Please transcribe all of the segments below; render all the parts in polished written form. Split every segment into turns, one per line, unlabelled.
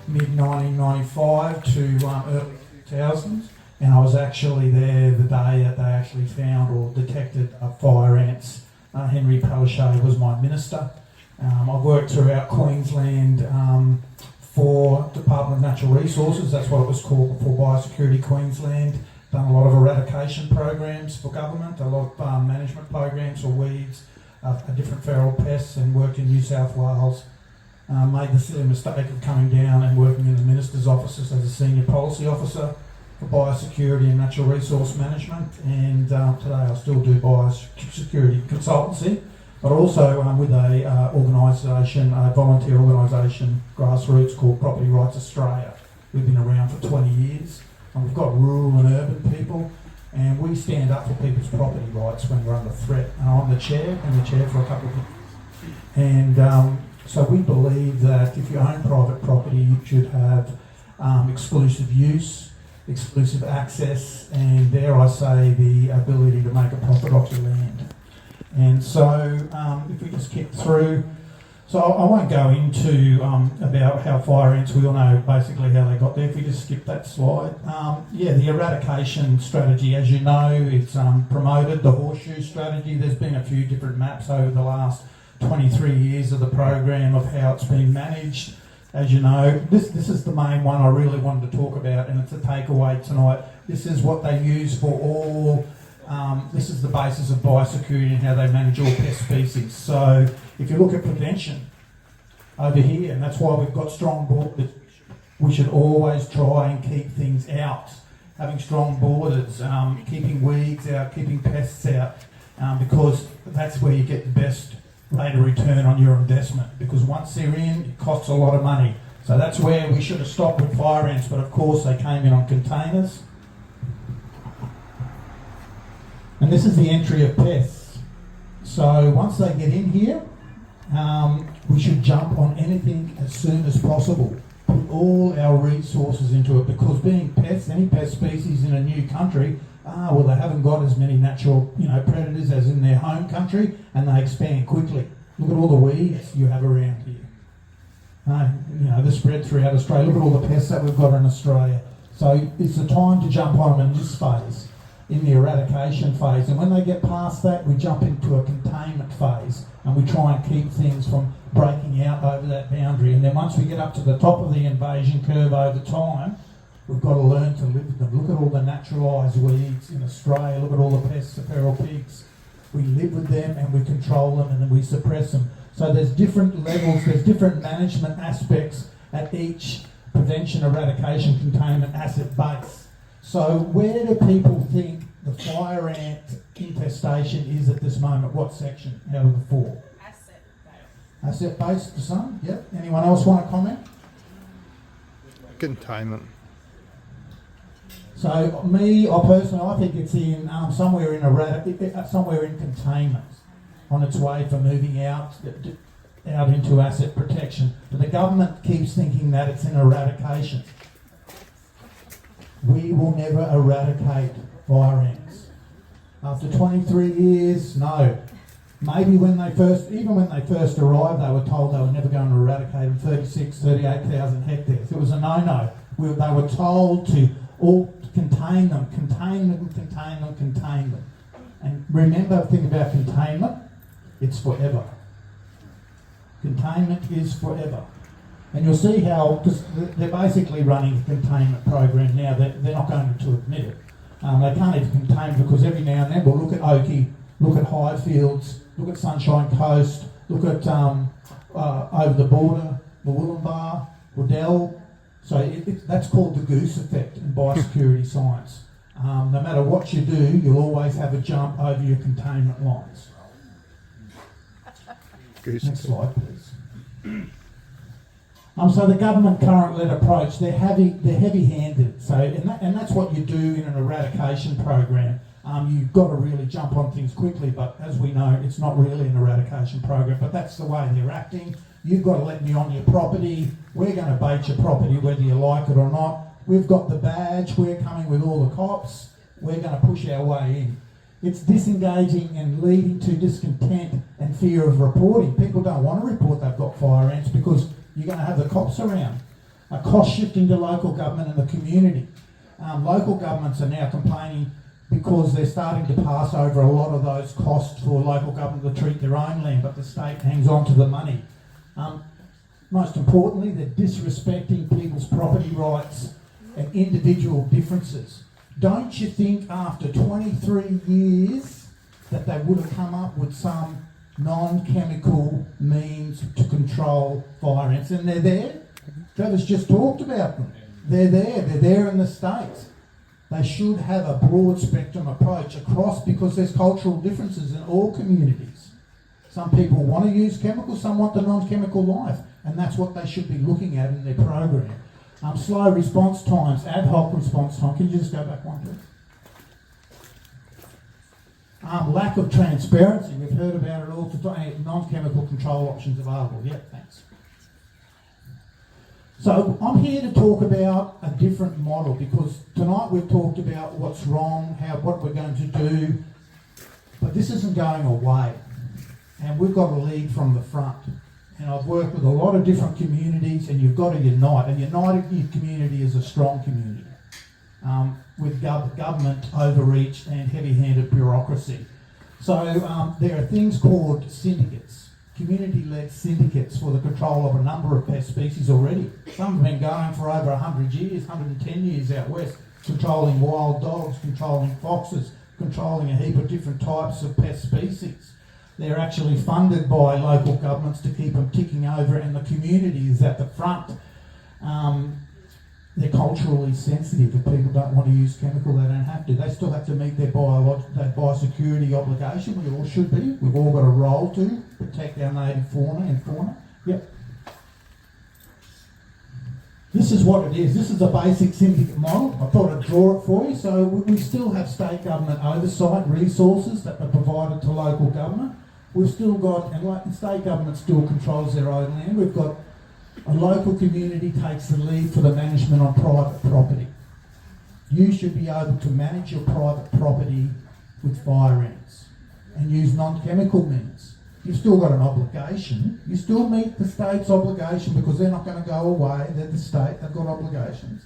mid-1995 to early 2000s, and I was actually there the day that they actually found or detected fire ants. Henry Palaszczuk was my minister. I worked throughout Queensland for Department of Natural Resources, that's what it was called before, Biosecurity Queensland. Done a lot of eradication programs for government, a lot of management programs for weeds, different feral pests, and worked in New South Wales. Made the silly mistake of coming down and working in the Minister's offices as a Senior Policy Officer for Biosecurity and Natural Resource Management, and today I still do Biosecurity Consultancy, but also with a organisation, a volunteer organisation, grassroots, called Property Rights Australia. We've been around for 20 years, and we've got rural and urban people, and we stand up for people's property rights when we're under threat. And I'm the chair, for a couple of years. And so we believe that if you own private property, you should have exclusive use, exclusive access, and dare I say, the ability to make a profit off your land. And so if we just skip through, so I won't go into about how fire ants, we all know basically how they got there. If we just skip that slide. The eradication strategy, as you know, it's promoted, the horseshoe strategy. There's been a few different maps over the last 23 years of the program of how it's been managed. As you know, this is the main one I really wanted to talk about, and it's a takeaway tonight. This is what they use for all, this is the basis of biosecurity and how they manage all pest species. So if you look at prevention over here, and that's why we've got strong borders, we should always try and keep things out. Having strong borders, keeping weeds out, keeping pests out, because that's where you get the best rate of return on your investment, because once they're in, it costs a lot of money. So that's where we should have stopped with fire ants, but of course they came in on containers. And this is the entry of pests. So once they get in here, we should jump on anything as soon as possible. Put all our resources into it, because being pests, any pest species in a new country, they haven't got as many natural, predators as in their home country, and they expand quickly. Look at all the weeds you have around here. They're spread throughout Australia. Look at all the pests that we've got in Australia. So it's the time to jump on them in this phase, in the eradication phase. And when they get past that, we jump into a containment phase, and we try and keep things from breaking out over that boundary. And then once we get up to the top of the invasion curve over time, we've got to learn to live with them. Look at all the naturalised weeds in Australia. Look at all the pests, the feral pigs. We live with them and we control them, and then we suppress them. So there's different levels, there's different management aspects at each prevention, eradication, containment asset base. So where do people think the fire ant infestation is at this moment? What section out of the four? Asset base for some? Yep. Anyone else want to comment?
Containment.
So I think it's in somewhere in containment, on its way for moving out into asset protection. But the government keeps thinking that it's in eradication. We will never eradicate fire ants. After 23 years, no. Maybe when they first arrived, they were told they were never going to eradicate them, 38,000 hectares. It was a no-no. They were told to all contain them. And remember, think about containment, it's forever. Containment is forever. And you'll see how, because they're basically running a containment program now, they're not going to admit it. They can't even contain, because every now and then we'll look at Oakey, look at Highfields, look at Sunshine Coast, look at over the border, Wollumbar, Waddell. So that's called the goose effect in biosecurity science. No matter what you do, you'll always have a jump over your containment lines. Next slide, please. So the government current-led approach, they're heavy-handed. So and that's what you do in an eradication program. You've got to really jump on things quickly, but as we know, it's not really an eradication program. But that's the way they're acting. You've got to let me on your property. We're going to bait your property whether you like it or not. We've got the badge. We're coming with all the cops. We're going to push our way in. It's disengaging and leading to discontent and fear of reporting. People don't want to report they've got fire ants because you're going to have the cops around. Cost shifting to local government and the community. Local governments are now complaining because they're starting to pass over a lot of those costs for local government to treat their own land, but the state hangs on to the money. Most importantly, they're disrespecting people's property rights and individual differences. Don't you think after 23 years that they would have come up with some non-chemical means to control fire ants? And they're there. Trevor's just talked about them. They're there in the States. They should have a broad spectrum approach across, because there's cultural differences in all communities. Some people want to use chemicals, some want the non-chemical life, and that's what they should be looking at in their program. Slow response times, ad hoc response time. Can you just go back one, please? Lack of transparency. We've heard about it all today. Non-chemical control options available. Yep, thanks. So I'm here to talk about a different model, because tonight we've talked about what's wrong, what we're going to do, but this isn't going away, and we've got to lead from the front. And I've worked with a lot of different communities, and you've got to unite. A united community is a strong community, with government overreach and heavy-handed bureaucracy. So there are things called syndicates, community-led syndicates for the control of a number of pest species already. Some have been going for over 100 years, 110 years out west, controlling wild dogs, controlling foxes, controlling a heap of different types of pest species. They're actually funded by local governments to keep them ticking over, and the community is at the front. They're culturally sensitive. If people don't want to use chemical, they don't have to. They still have to meet their biosecurity obligation. We all should be. We've all got a role to protect our native fauna. Yep. This is what it is. This is a basic syndicate model. I thought I'd draw it for you. So we still have state government oversight resources that are provided to local government. We've still got, and state government still controls their own land. We've got a local community takes the lead for the management on private property. You should be able to manage your private property with fire ants and use non-chemical means. You've still got an obligation. You still meet the state's obligation, because they're not going to go away. They're the state. They've got obligations.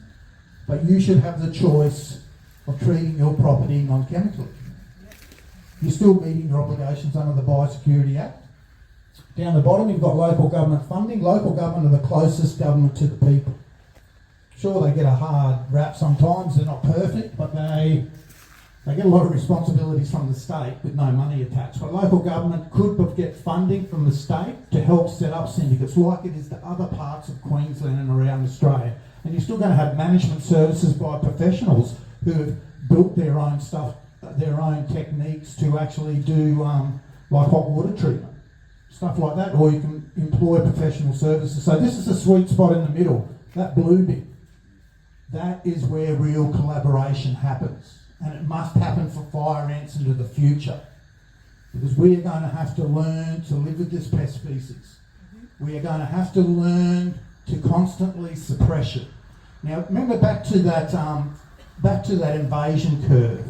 But you should have the choice of treating your property non-chemically. You're still meeting your obligations under the Biosecurity Act. Down the bottom, you've got local government funding. Local government are the closest government to the people. Sure, they get a hard rap sometimes. They're not perfect, but they get a lot of responsibilities from the state with no money attached. But local government could get funding from the state to help set up syndicates, like it is to other parts of Queensland and around Australia. And you're still going to have management services by professionals who have built their own stuff, their own techniques to actually do like hot water treatment, stuff like that, or you can employ professional services. So this is a sweet spot in the middle, that blue bit. That is where real collaboration happens. And it must happen for fire ants into the future, because we are going to have to learn to live with this pest species. We are going to have to learn to constantly suppress it. Now, remember back to that invasion curve.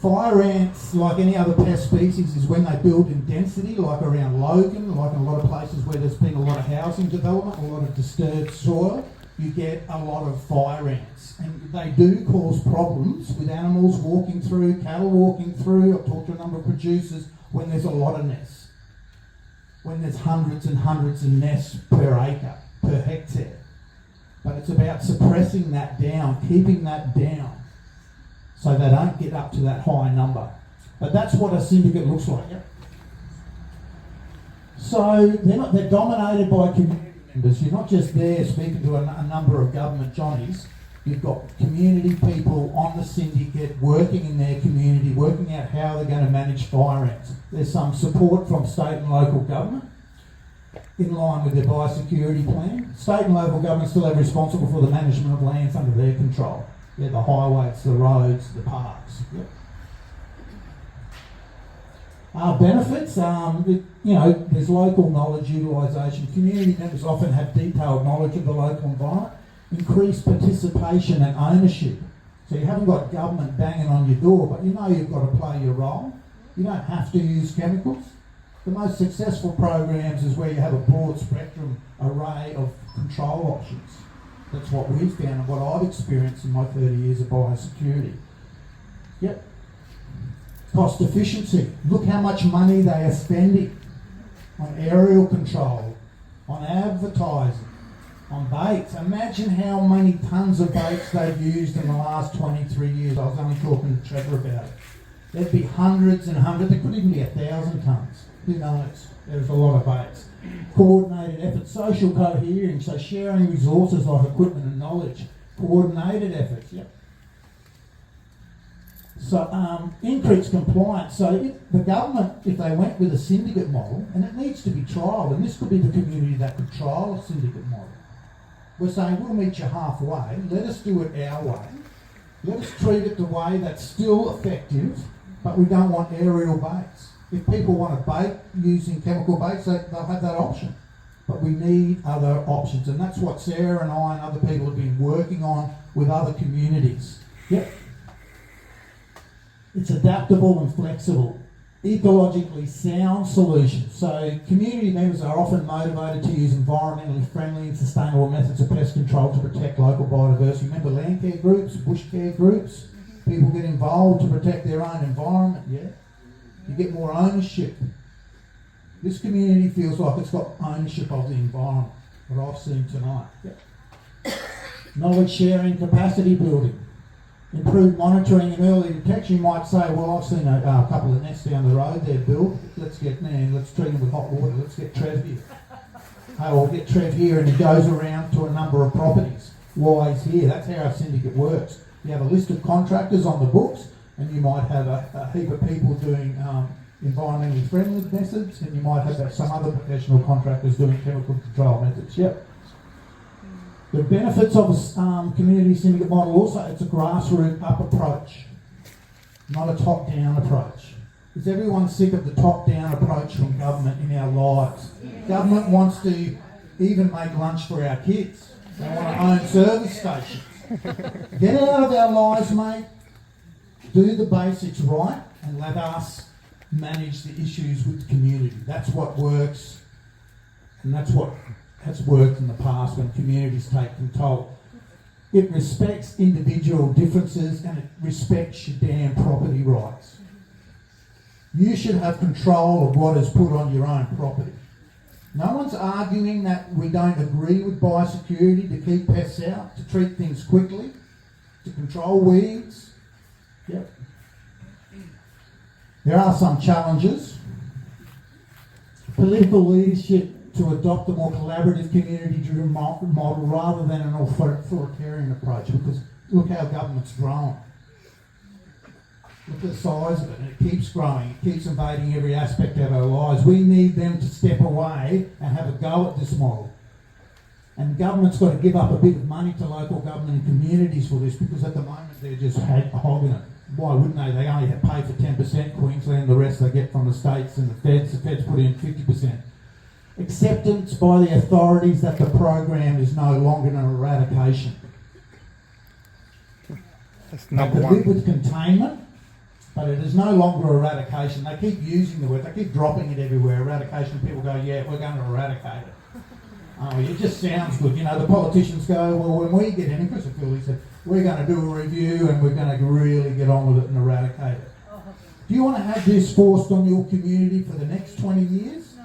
Fire ants, like any other pest species, is when they build in density, like around Logan, like in a lot of places where there's been a lot of housing development, a lot of disturbed soil, you get a lot of fire ants. And they do cause problems with animals walking through, cattle walking through. I've talked to a number of producers when there's a lot of nests, when there's hundreds and hundreds of nests per acre, per hectare. But it's about suppressing that down, keeping that down, so they don't get up to that high number. But that's what a syndicate looks like. Yep. So they're dominated by community members. You're not just there speaking to a number of government johnnies. You've got community people on the syndicate working in their community, working out how they're going to manage fire ants. There's some support from state and local government in line with their biosecurity plan. State and local government still have responsible for the management of lands under their control. Yeah, the highways, the roads, the parks. Yep. Benefits, there's local knowledge utilisation. Community members often have detailed knowledge of the local environment. Increased participation and ownership. So you haven't got government banging on your door, but you know you've got to play your role. You don't have to use chemicals. The most successful programs is where you have a broad spectrum array of control options. That's what we've found and what I've experienced in my 30 years of biosecurity. Yep. Cost efficiency. Look how much money they are spending on aerial control, on advertising, on baits. Imagine how many tons of baits they've used in the last 23 years. I was only talking to Trevor about it. There'd be hundreds and hundreds, there could even be 1,000 tons. Who knows? There's a lot of baits. Coordinated effort, social cohering, so sharing resources like equipment and knowledge. Coordinated efforts, yep. So increased compliance. So if the government, if they went with a syndicate model, and it needs to be trialled, and this could be the community that could trial a syndicate model. We're saying we'll meet you halfway, let us do it our way. Let us treat it the way that's still effective, but we don't want aerial baits. If people want to bait using chemical baits, they'll have that option. But we need other options, and that's what Sarah and I and other people have been working on with other communities. Yep. It's adaptable and flexible. Ecologically sound solutions. So community members are often motivated to use environmentally friendly and sustainable methods of pest control to protect local biodiversity. Remember land care groups, bush care groups? People get involved to protect their own environment, yeah? You get more ownership. This community feels like it's got ownership of the environment, what I've seen tonight. Yeah. Knowledge sharing, capacity building. Improved monitoring and early detection. You might say, well, I've seen a couple of nests down the road there built. Let's treat them with hot water. Let's get Trev here. Oh, we'll get Trev here, and he goes around to a number of properties. Why he's here. That's how our syndicate works. You have a list of contractors on the books, and you might have a heap of people doing environmentally friendly methods, and you might have some other professional contractors doing chemical control methods. Yep. The benefits of a community syndicate model also, it's a grassroots up approach, not a top-down approach. Is everyone sick of the top-down approach from government in our lives? Yeah. Government wants to even make lunch for our kids. They want to own service stations. Get out of our lives, mate. Do the basics right and let us manage the issues with the community. That's what works, and that's what has worked in the past when communities take control. It respects individual differences and it respects your damn property rights. You should have control of what is put on your own property. No one's arguing that we don't agree with biosecurity to keep pests out, to treat things quickly, to control weeds. Yep. There are some challenges. Political leadership to adopt a more collaborative community-driven model rather than an authoritarian approach, because look how government's grown. Look at the size of it, and it keeps growing. It keeps invading every aspect of our lives. We need them to step away and have a go at this model. And government's got to give up a bit of money to local government and communities for this, because at the moment they're just hogging it. Why wouldn't they? They only pay for 10%, Queensland, the rest they get from the states and the feds. The feds put in 50%. Acceptance by the authorities that the program is no longer an eradication.
That's number
they could
one.
live with containment, but it is no longer eradication. They keep using the word, they keep dropping it everywhere. Eradication, people go, yeah, we're going to eradicate it. Oh, it just sounds good. You know, the politicians go, well, when we get in, Chris Philly said, we're going to do a review and we're going to really get on with it and eradicate it. Do you want to have this forced on your community for the next 20 years?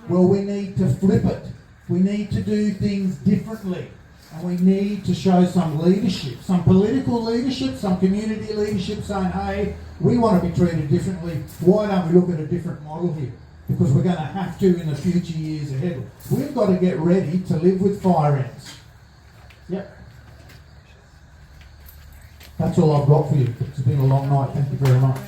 Well, we need to flip it. We need to do things differently. And we need to show some leadership, some political leadership, some community leadership saying, hey, we want to be treated differently. Why don't we look at a different model here? Because we're going to have to in the future years ahead. We've got to get ready to live with fire ants. Yep. That's all I've got for you. It's been a long night. Thank you very much.